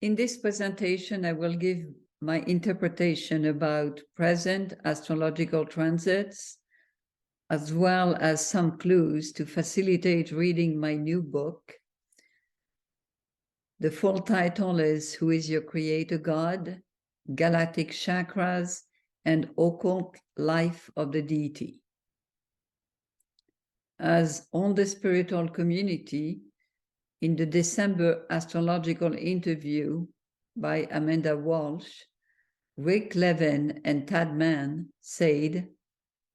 In this presentation, I will give my interpretation about present astrological transits, as well as some clues to facilitate reading my new book. The full title is Who is Your Creator God? Galactic Chakras and Occult Life of the Deity. As on the spiritual community, in the December astrological interview by Amanda Walsh, Rick Levin and Tad Mann said,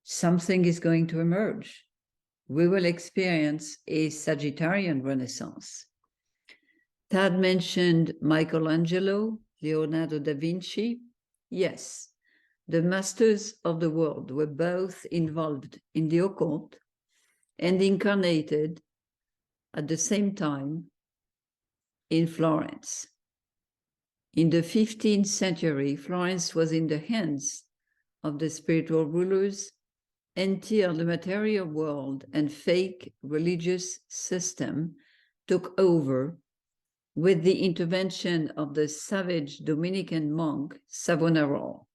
something is going to emerge. We will experience a Sagittarian Renaissance. Tad mentioned Michelangelo, Leonardo da Vinci. Yes, the masters of the world were both involved in the occult and incarnated at the same time in Florence. In the 15th century, Florence was in the hands of the spiritual rulers until the material world and fake religious system took over with the intervention of the savage Dominican monk Savonarole.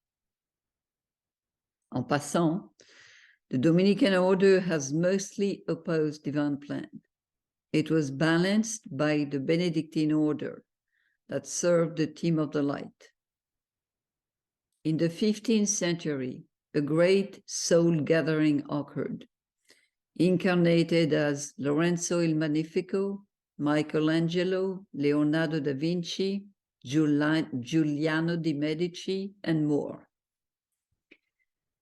En passant, the Dominican order has mostly opposed divine plan. It was balanced by the Benedictine order that served the team of the light. In the 15th century, a great soul gathering occurred, incarnated as Lorenzo il Magnifico, Michelangelo, Leonardo da Vinci, Giuliano de' Medici, and more.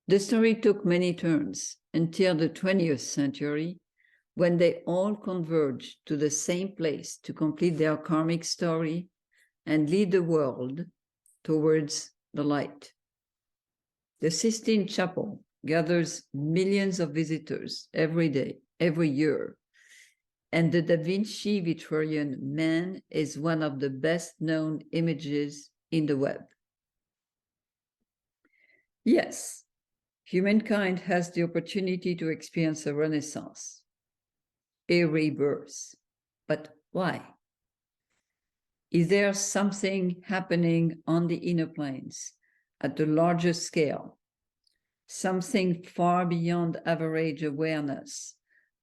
The story took many turns until the 20th century, when they all converged to the same place to complete their karmic story and lead the world towards the light. The Sistine Chapel gathers millions of visitors every day, every year, and the Da Vinci Vitruvian Man is one of the best-known images in the web. Yes, humankind has the opportunity to experience a renaissance, a rebirth. But why? Is there something happening on the inner planes at the larger scale, something far beyond average awareness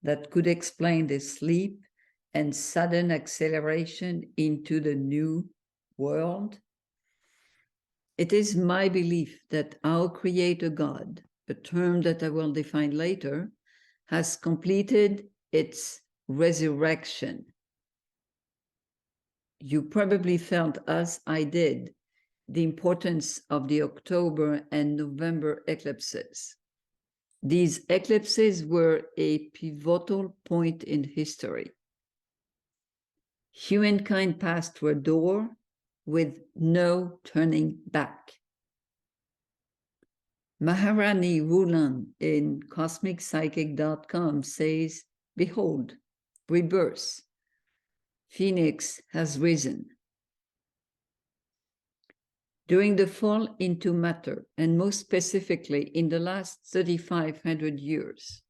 that could explain this leap and sudden acceleration into the new world? It is my belief that our Creator God, a term that I will define later, has completed its resurrection. You probably felt, as I did, the importance of the October and November eclipses. These eclipses were a pivotal point in history. Humankind passed through a door with no turning back. Maharani Wulan in CosmicPsychic.com says, behold, rebirth. Phoenix has risen. During the fall into matter, and most specifically in the last 3,500 years,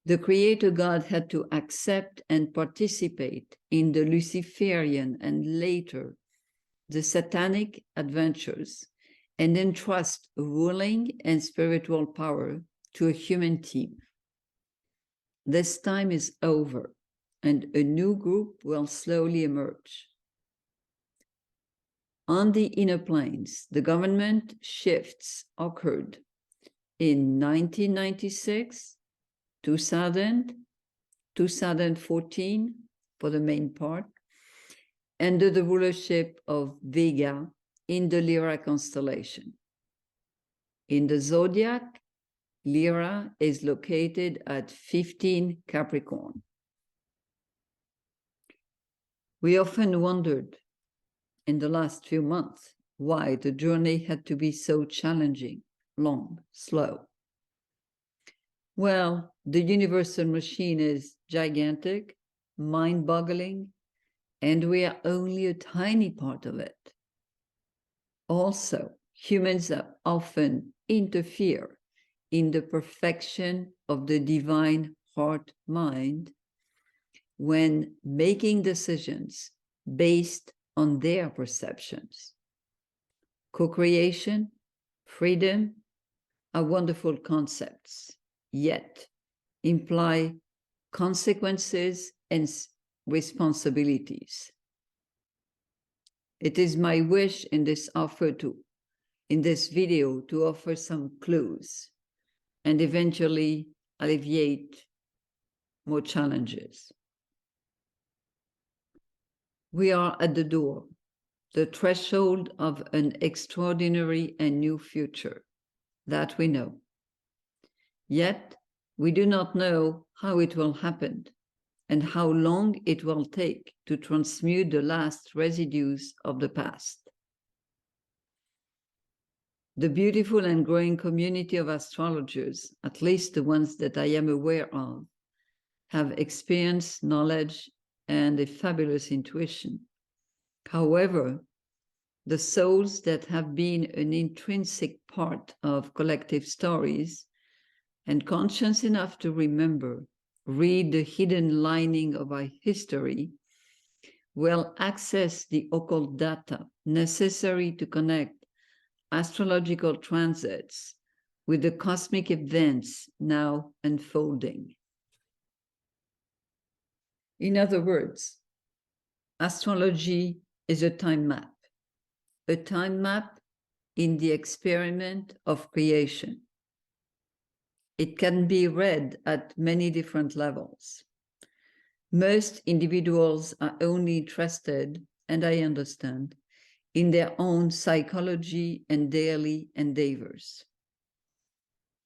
the Creator God had to accept and participate in the Luciferian and later the Satanic adventures and entrust ruling and spiritual power to a human team. This time is over, and a new group will slowly emerge. On the inner planes, the government shifts occurred in 1996, 2000, 2014 for the main part, under the rulership of Vega in the Lyra constellation. In the zodiac, Lyra is located at 15 Capricorn. We often wondered in the last few months why the journey had to be so challenging, long, slow. Well, the universal machine is gigantic, mind-boggling, and we are only a tiny part of it. Also, humans often interfere in the perfection of the divine heart-mind when making decisions based on their perceptions. Co-creation, freedom are wonderful concepts, yet imply consequences and responsibilities. It is my wish in this video to offer some clues and eventually alleviate more challenges. We are at the door, the threshold of an extraordinary and new future, that we know. Yet, we do not know how it will happen and how long it will take to transmute the last residues of the past. The beautiful and growing community of astrologers, at least the ones that I am aware of, have experience, knowledge, and a fabulous intuition. However, the souls that have been an intrinsic part of collective stories and conscious enough to remember, read the hidden lining of our history, will access the occult data necessary to connect astrological transits with the cosmic events now unfolding. In other words, astrology is a time map in the experiment of creation. It can be read at many different levels. Most individuals are only interested, and I understand, in their own psychology and daily endeavors.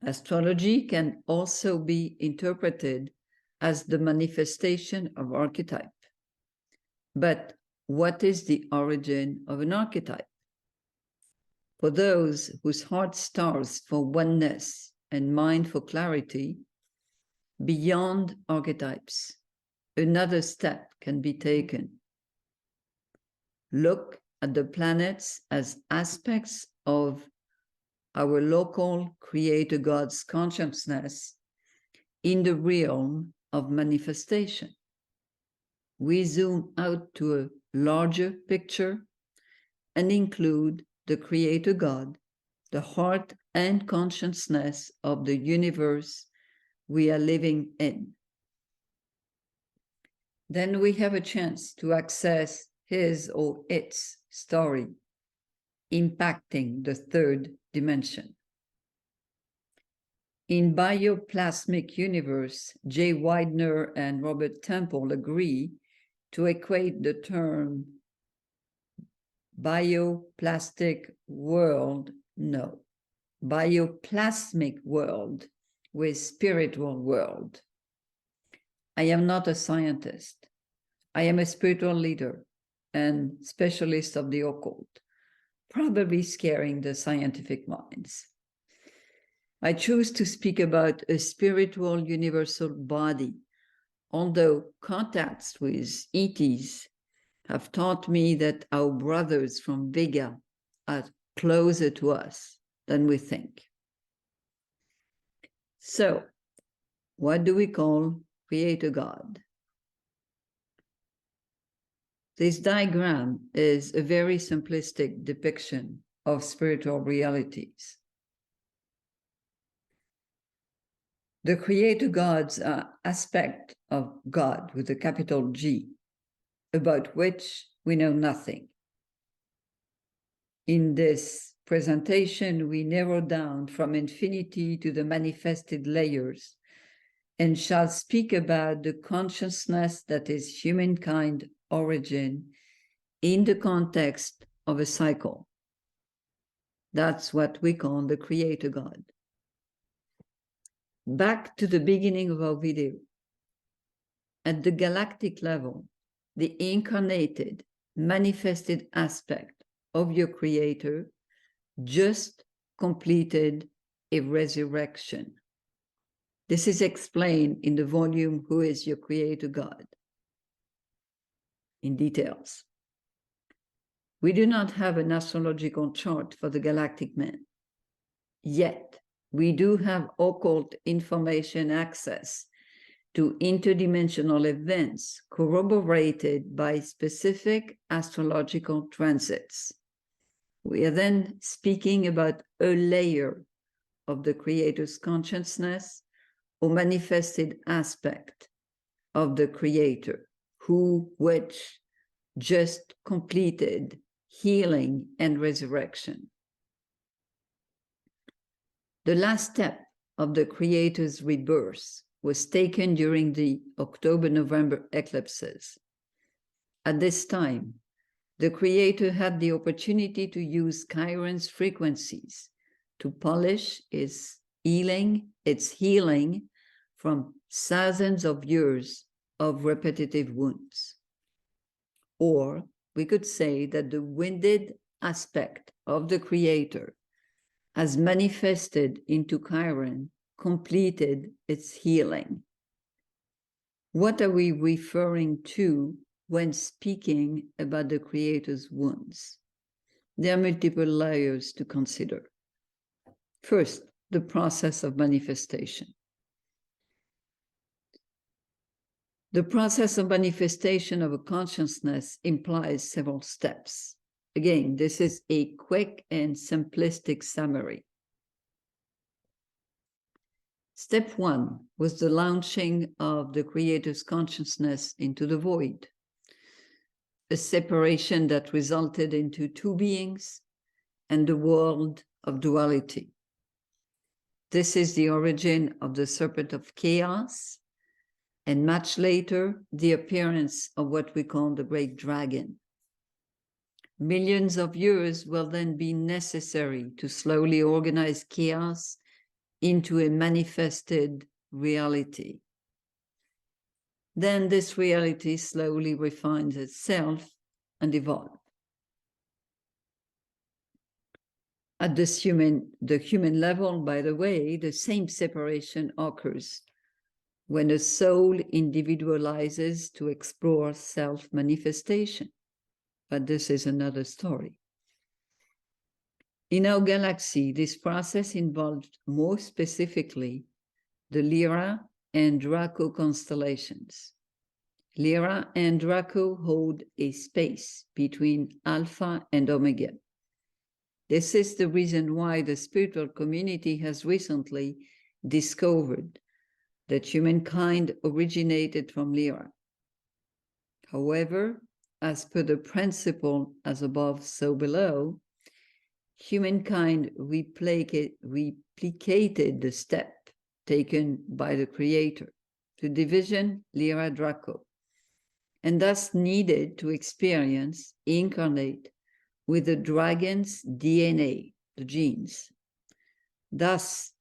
Astrology can also be interpreted as the manifestation of archetype. But what is the origin of an archetype? For those whose heart stars for oneness and mind for clarity, beyond archetypes, another step can be taken. Look at the planets as aspects of our local creator God's consciousness in the realm of manifestation. We zoom out to a larger picture and include the creator God, the heart and consciousness of the universe we are living in. Then we have a chance to access his or its story, impacting the third dimension. In Bioplasmic Universe, Jay Widener and Robert Temple agree to equate the term bioplasmic world with spiritual world. I am not a scientist. I am a spiritual leader and specialist of the occult, probably scaring the scientific minds. I choose to speak about a spiritual universal body, although contacts with ETs have taught me that our brothers from Vega are closer to us than we think. So, what do we call Creator God? This diagram is a very simplistic depiction of spiritual realities. The Creator Gods are aspects of God with a capital G, about which we know nothing. In this presentation, we narrow down from infinity to the manifested layers and shall speak about the consciousness that is humankind origin in the context of a cycle. That's what we call the Creator God. Back to the beginning of our video. At the galactic level, the incarnated, manifested aspect of your Creator just completed a resurrection. This is explained in the volume, Who is Your Creator God? In details. We do not have an astrological chart for the galactic man. Yet, we do have occult information access to interdimensional events corroborated by specific astrological transits. We are then speaking about a layer of the Creator's consciousness or manifested aspect of the Creator, which just completed healing and resurrection. The last step of the Creator's rebirth was taken during the October-November eclipses. At this time, the Creator had the opportunity to use Chiron's frequencies to polish its healing from thousands of years of repetitive wounds. Or we could say that the wounded aspect of the Creator, as manifested into Chiron, completed its healing. What are we referring to when speaking about the Creator's wounds? There are multiple layers to consider. First, the process of manifestation. The process of manifestation of a consciousness implies several steps. Again, this is a quick and simplistic summary. Step one was the launching of the Creator's consciousness into the void, a separation that resulted into two beings and the world of duality. This is the origin of the serpent of chaos, and much later, the appearance of what we call the great dragon. Millions of years will then be necessary to slowly organize chaos into a manifested reality. Then this reality slowly refines itself and evolves. At the human level, by the way, the same separation occurs when a soul individualizes to explore self-manifestation. But this is another story. In our galaxy, this process involved more specifically the Lyra and Draco constellations. Lyra and Draco hold a space between Alpha and Omega. This is the reason why the spiritual community has recently discovered that humankind originated from Lyra. However, as per the principle as above, so below, humankind replicated the step taken by the Creator to division Lyra Draco, and thus needed to incarnate with the dragon's DNA, the genes. Thus,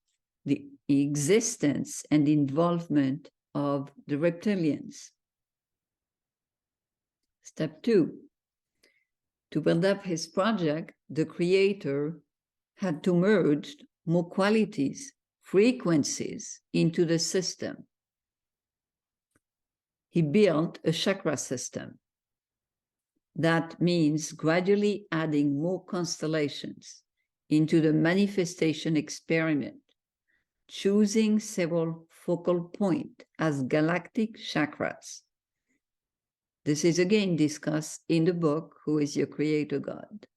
the existence and involvement of the reptilians. Step two, to build up his project, the Creator had to merge more qualities, frequencies into the system. He built a chakra system. That means gradually adding more constellations into the manifestation experiment, choosing several focal points as galactic chakras. This is again discussed in the book, Who is Your Creator God?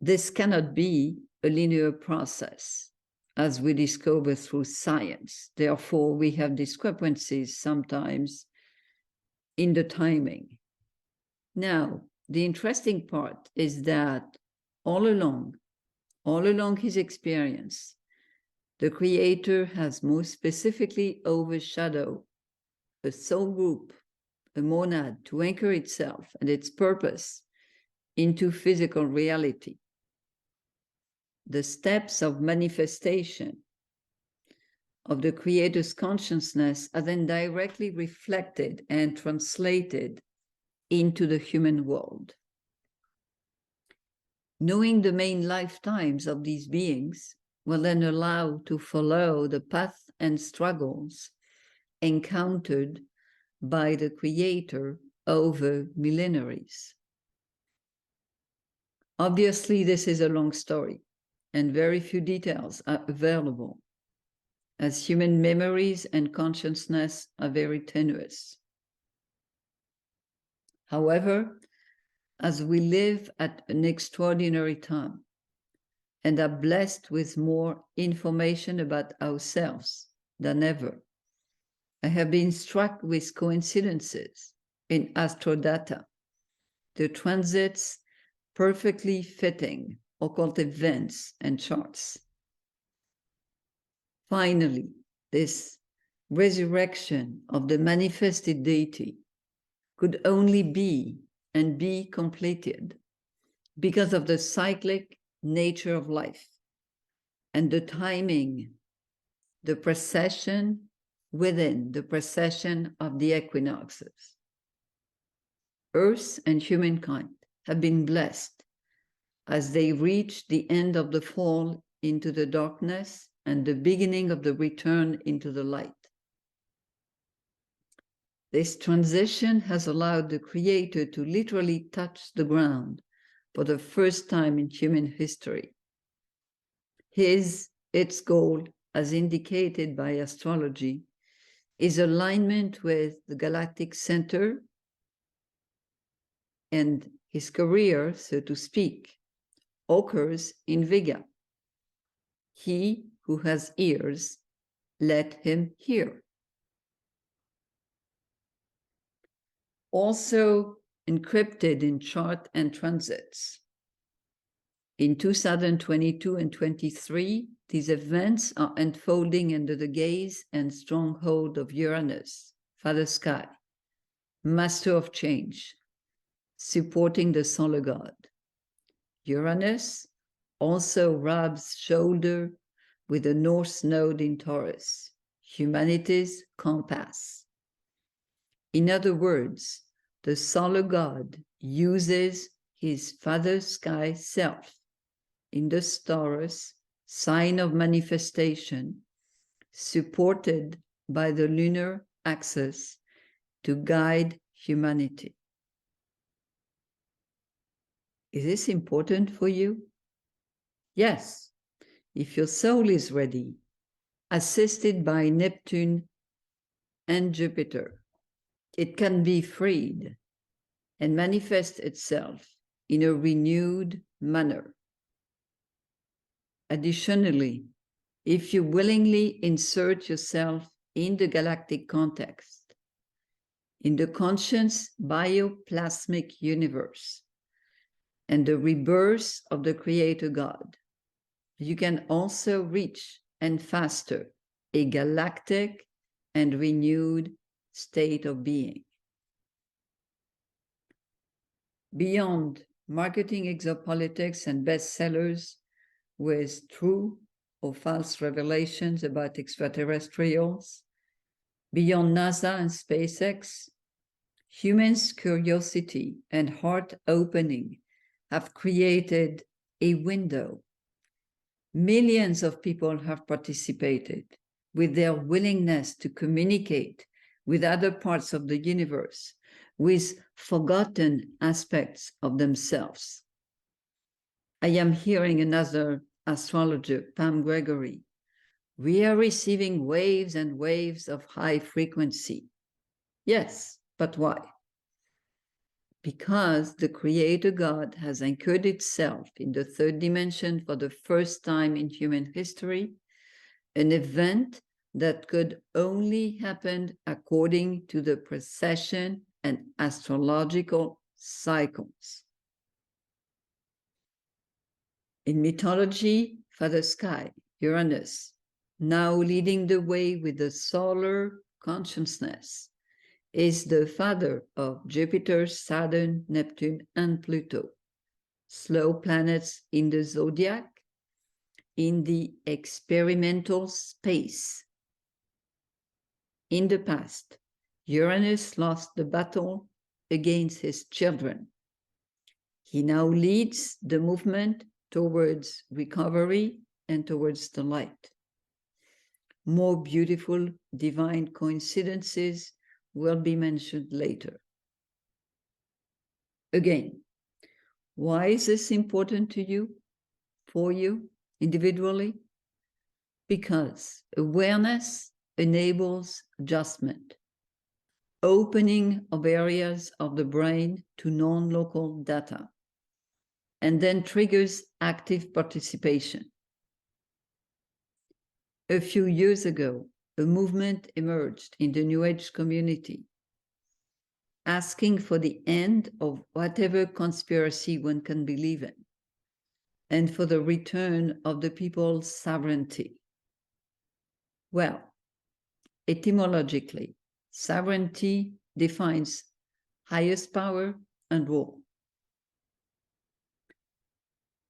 This cannot be a linear process, as we discover through science. Therefore, we have discrepancies sometimes in the timing. Now, the interesting part is that all along his experience, the Creator has most specifically overshadowed a soul group, a monad, to anchor itself and its purpose into physical reality. The steps of manifestation of the Creator's consciousness are then directly reflected and translated into the human world. Knowing the main lifetimes of these beings will then allow to follow the path and struggles encountered by the Creator over millenaries. Obviously, this is a long story, and very few details are available. as human memories and consciousness are very tenuous. However, as we live at an extraordinary time and are blessed with more information about ourselves than ever, I have been struck with coincidences in astrodata, the transits perfectly fitting occult events and charts. Finally, this resurrection of the manifested deity could only be and be completed because of the cyclic nature of life and the timing, the precession within the precession of the equinoxes. Earth and humankind have been blessed as they reach the end of the fall into the darkness and the beginning of the return into the light. This transition has allowed the Creator to literally touch the ground for the first time in human history. Its goal, as indicated by astrology, is alignment with the galactic center, and his career, so to speak, occurs in Vega. He who has ears, let him hear. Also encrypted in chart and transits. In 2022 and 23, these events are unfolding under the gaze and stronghold of Uranus, Father Sky, Master of Change, supporting the solar god. Uranus also rubs shoulder with the North Node in Taurus, humanity's compass. In other words, the solar god uses his Father Sky self in the Taurus, sign of manifestation, supported by the lunar axis to guide humanity. Is this important for you? Yes, if your soul is ready, assisted by Neptune and Jupiter, it can be freed and manifest itself in a renewed manner. Additionally, if you willingly insert yourself in the galactic context, in the conscious bioplasmic universe, and the rebirth of the Creator God, you can also reach and foster a galactic and renewed state of being. Beyond marketing exopolitics and bestsellers with true or false revelations about extraterrestrials, beyond NASA and SpaceX, humans' curiosity and heart opening have created a window. Millions of people have participated with their willingness to communicate with other parts of the universe, with forgotten aspects of themselves. I am hearing another astrologer, Pam Gregory. We are receiving waves and waves of high frequency. Yes, but why? Because the Creator God has anchored itself in the third dimension for the first time in human history, an event that could only happen according to the precession and astrological cycles. In mythology, Father Sky, Uranus, now leading the way with the solar consciousness, is the father of Jupiter, Saturn, Neptune, and Pluto, slow planets in the zodiac, in the experimental space. In the past, Uranus lost the battle against his children. He now leads the movement towards recovery and towards the light. More beautiful divine coincidences will be mentioned later. Again, why is this important to you, for you, individually? Because awareness enables adjustment, opening of areas of the brain to non-local data, and then triggers active participation. A few years ago, a movement emerged in the New Age community, asking for the end of whatever conspiracy one can believe in, and for the return of the people's sovereignty. Well, etymologically, sovereignty defines highest power and rule.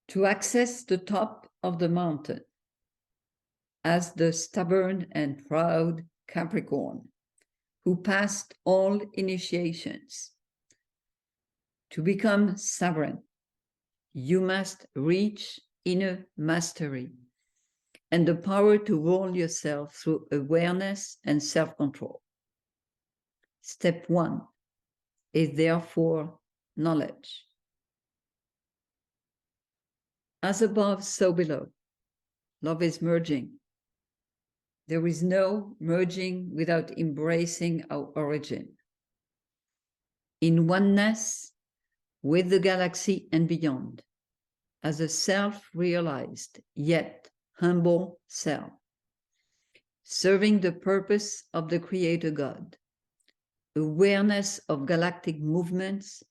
To access the top of the mountain as the stubborn and proud Capricorn, who passed all initiations, to become sovereign, you must reach inner mastery and the power to rule yourself through awareness and self-control. Step 1 is therefore knowledge. As above, so below. Love is merging. There is no merging without embracing our origin. In oneness with the galaxy and beyond, as a self-realized yet humble self, serving the purpose of the Creator God. Awareness of galactic movements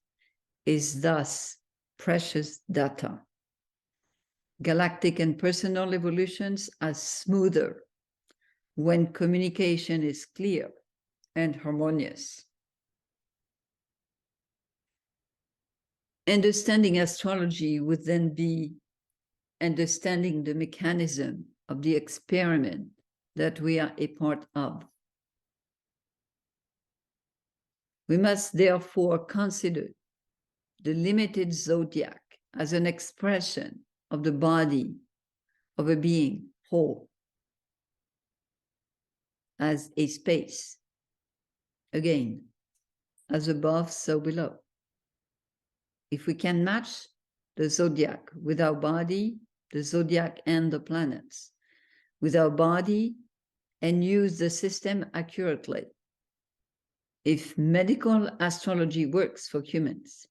is thus precious data. Galactic and personal evolutions are smoother when communication is clear and harmonious. Understanding astrology would then be understanding the mechanism of the experiment that we are a part of. We must therefore consider the limited zodiac as an expression of the body of a being whole, as a space. Again, as above, so below. If we can match the zodiac with our body, the zodiac and the planets, with our body, and use the system accurately, if medical astrology works for humans,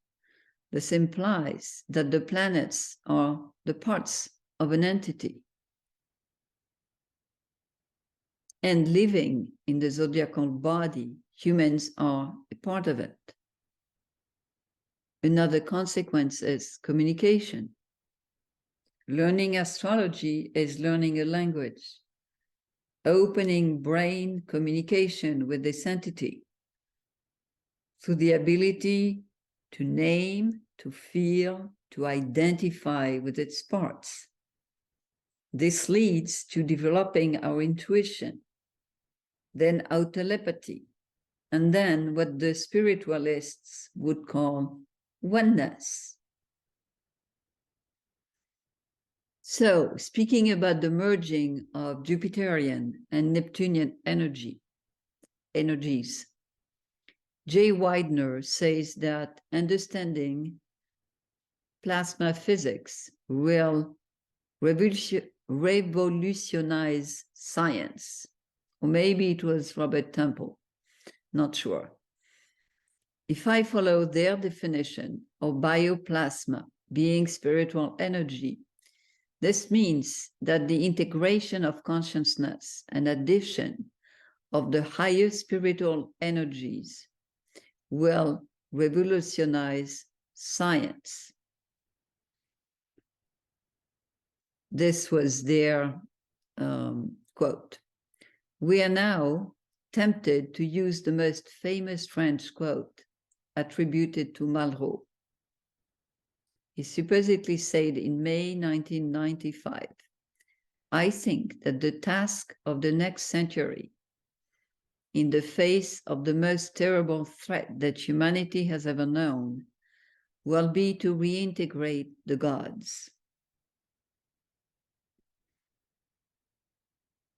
this implies that the planets are the parts of an entity. And living in the zodiacal body, humans are a part of it. Another consequence is communication. Learning astrology is learning a language, opening brain communication with this entity through the ability to name, to feel, to identify with its parts. This leads to developing our intuition, then our telepathy, and then what the spiritualists would call oneness. So, speaking about the merging of Jupiterian and Neptunian energies, Jay Widener says that understanding plasma physics will revolutionize science. Or maybe it was Robert Temple, not sure. If I follow their definition of bioplasma being spiritual energy, this means that the integration of consciousness and addition of the higher spiritual energies will revolutionize science. This was their quote. We are now tempted to use the most famous French quote attributed to Malraux. He supposedly said in May 1995, "I think that the task of the next century, in the face of the most terrible threat that humanity has ever known, will be to reintegrate the gods."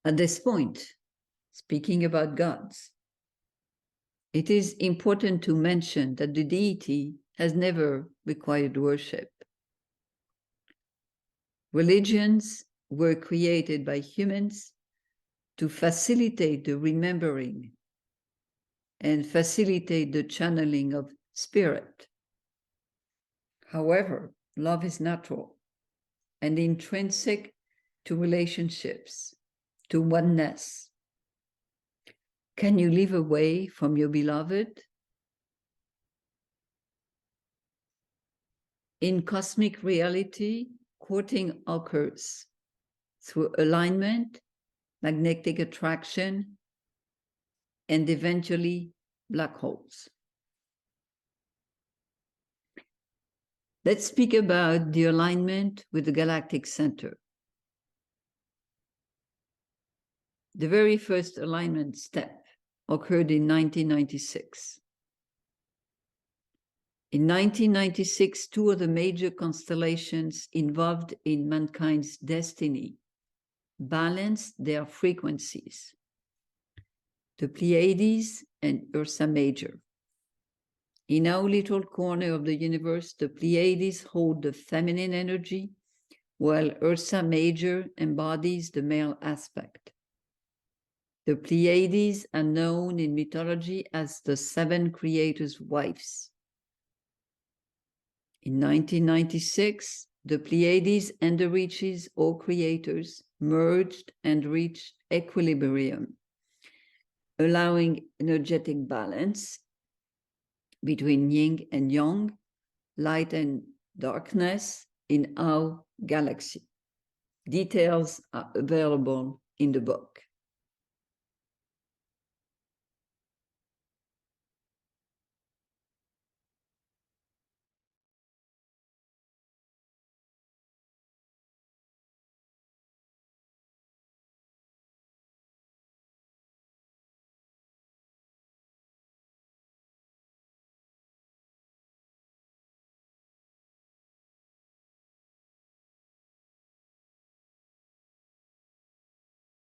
At this point, speaking about gods, it is important to mention that the deity has never required worship. Religions were created by humans to facilitate the remembering and facilitate the channeling of spirit. However, love is natural and intrinsic to relationships, to oneness. Can you live away from your beloved? In cosmic reality, courting occurs through alignment, magnetic attraction, and eventually black holes. Let's speak about the alignment with the galactic center. The very first alignment step occurred in 1996. In 1996, two of the major constellations involved in mankind's destiny balanced their frequencies: the Pleiades and Ursa Major. In our little corner of the universe, the Pleiades hold the feminine energy, while Ursa Major embodies the male aspect. The Pleiades are known in mythology as the seven creators' wives. In 1996, the Pleiades and the Riches, or creators, merged and reached equilibrium, allowing energetic balance between yin and yang, light and darkness in our galaxy. Details are available in the book.